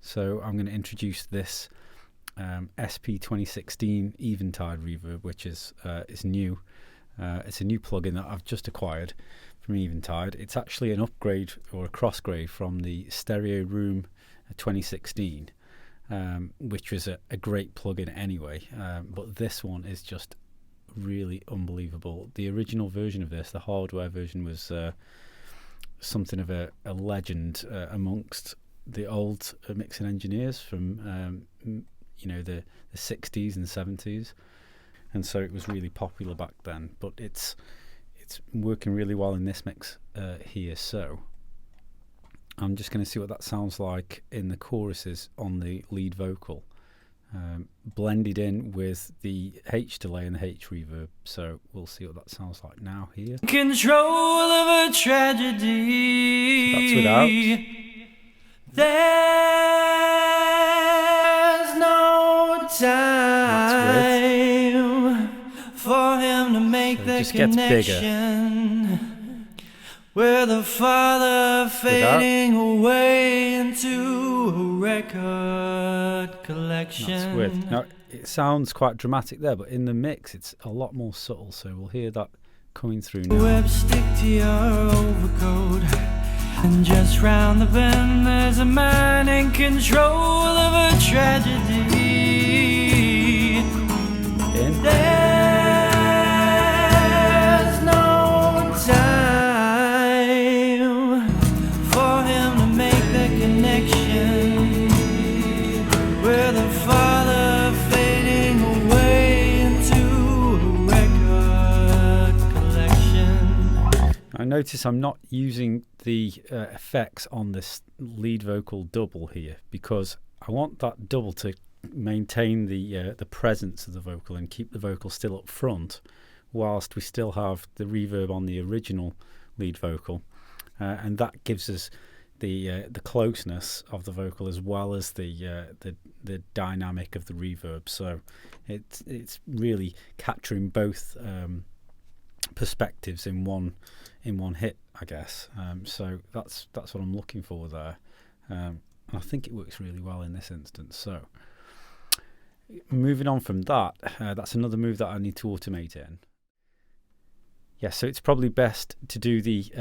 So I'm going to introduce this SP 2016 Eventide reverb, which is new. It's a new plugin that I've just acquired from Eventide. It's actually an upgrade or a crossgrade from the Stereo Room 2016, which was a great plugin anyway. But this one is just really unbelievable. The original version of this, the hardware version, was something of a legend amongst the old mixing engineers from the 60s and 70s, and so it was really popular back then. But it's working really well in this mix here. So I'm just going to see what that sounds like in the choruses on the lead vocal, blended in with the H delay and the H reverb. So we'll see what that sounds like now here. Control of a tragedy. So that's without. There's no time for him to make the connection with the father fading away into a record collection. That's with. Now it sounds quite dramatic there, but in the mix it's a lot more subtle. So we'll hear that coming through now. Web, stick to your overcoat. And just round the bend there's a man in control of a tragedy. There's no time for him to make the connection with the father fading away into a record collection. I notice I'm not using the effects on this lead vocal double here because I want that double to maintain the presence of the vocal and keep the vocal still up front, whilst we still have the reverb on the original lead vocal, and that gives us the closeness of the vocal as well as the dynamic of the reverb. So it's really capturing both perspectives in one hit, I guess. So that's what I'm looking for there. I think it works really well in this instance. So moving on from that, that's another move that I need to automate in. Yeah, so it's probably best to do the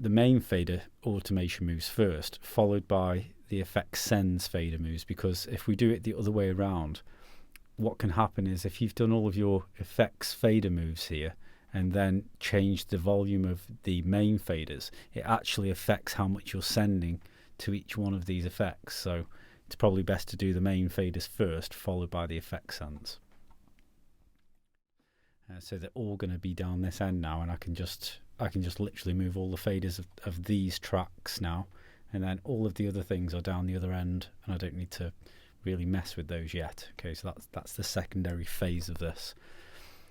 main fader automation moves first, followed by the effects sends fader moves, because if we do it the other way around, what can happen is if you've done all of your effects fader moves here and then change the volume of the main faders, it actually affects how much you're sending to each one of these effects. So it's probably best to do the main faders first, followed by the effects sends. So they're all going to be down this end now, and I can just literally move all the faders of these tracks now, and then all of the other things are down the other end, and I don't need to really mess with those yet. Okay, so that's the secondary phase of this.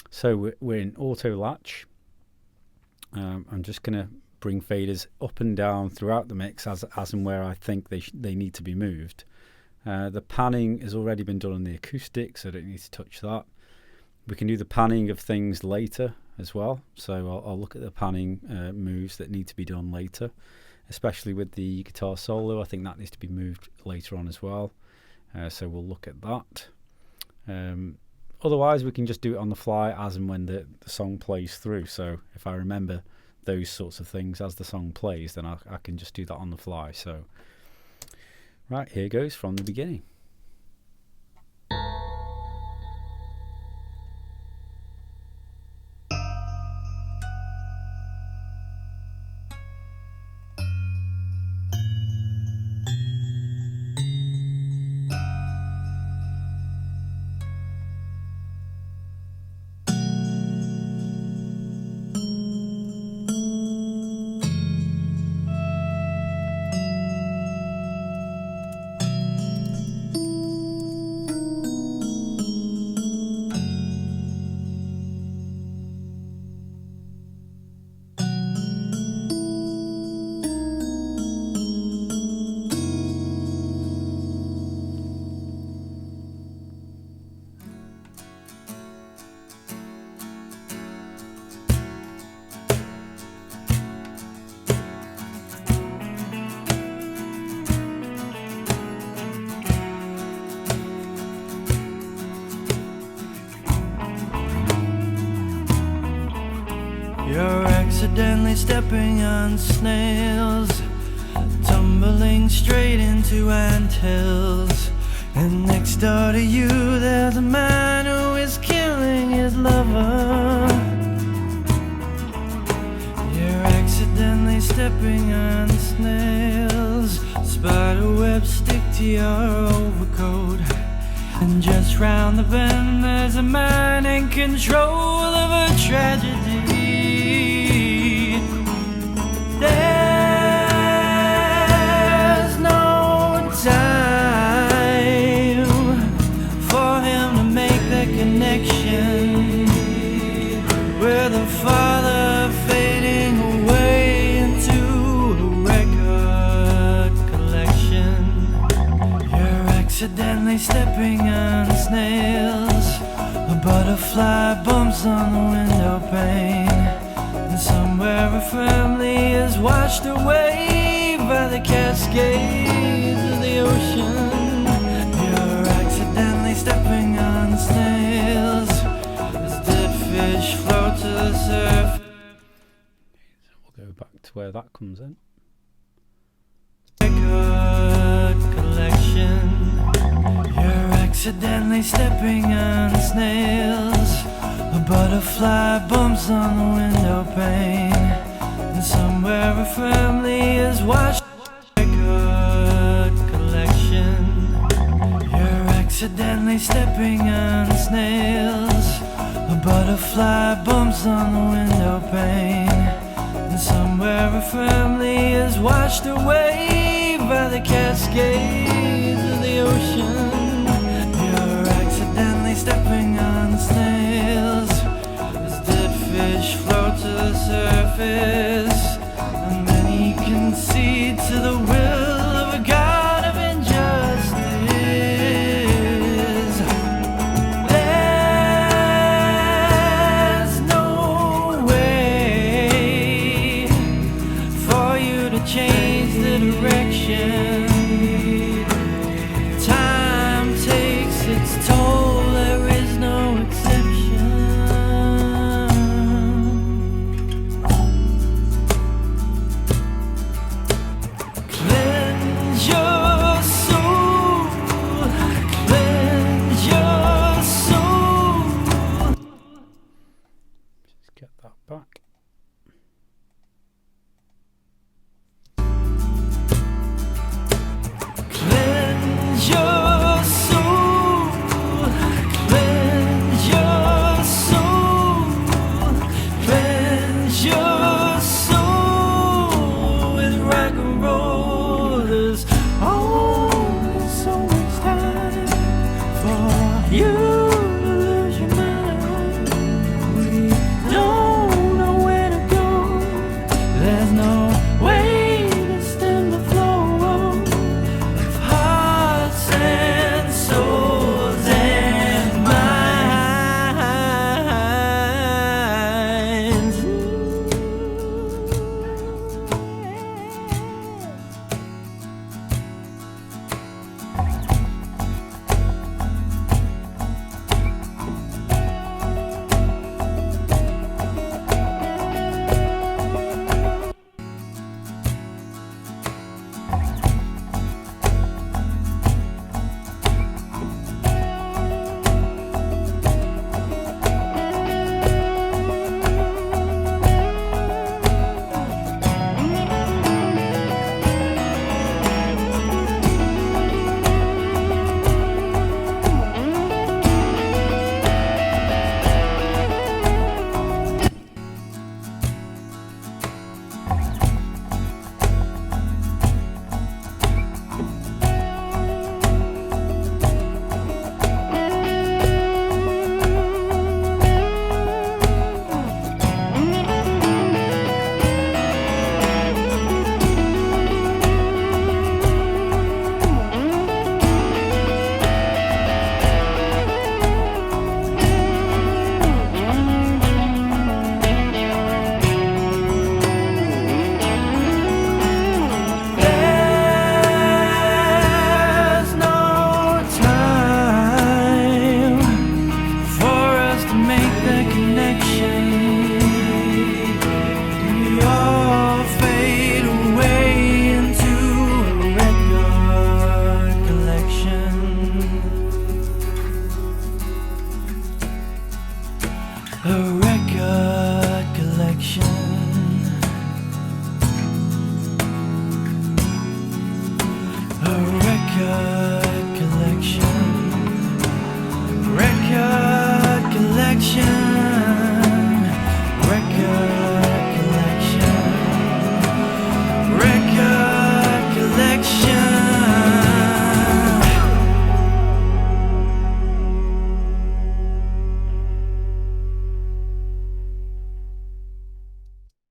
So we're in auto latch. I'm just going to bring faders up and down throughout the mix as and where I think they need to be moved. The panning has already been done on the acoustic, so I don't need to touch that. We can do the panning of things later as well. So I'll look at the panning moves that need to be done later, especially with the guitar solo. I think that needs to be moved later on as well. So we'll look at that. Otherwise, we can just do it on the fly as and when the song plays through. So if I remember those sorts of things as the song plays, then I can just do that on the fly. So, right, here goes from the beginning. accidentally stepping on snails, tumbling straight into anthills. And next door to you there's a man who is killing his lover. You're accidentally stepping on snails, spiderwebs stick to your overcoat. And just round the bend there's a man in control of a tragedy. There's no time for him to make that connection with the father fading away into a record collection. You're accidentally stepping on snails, a butterfly bumps on the window pane, and somewhere a family is washed away by the cascades of the ocean. You're accidentally stepping on snails as dead fish float to the surface. We'll go back to where that comes in. Record collection. You're accidentally stepping on snails, a butterfly bumps on the window pane, and somewhere a family is washed. Record collection. You're accidentally stepping on snails, a butterfly bumps on the window pane, and somewhere a family is washed away by the cascades of the ocean. You're accidentally stepping on snails as dead fish float to the surface.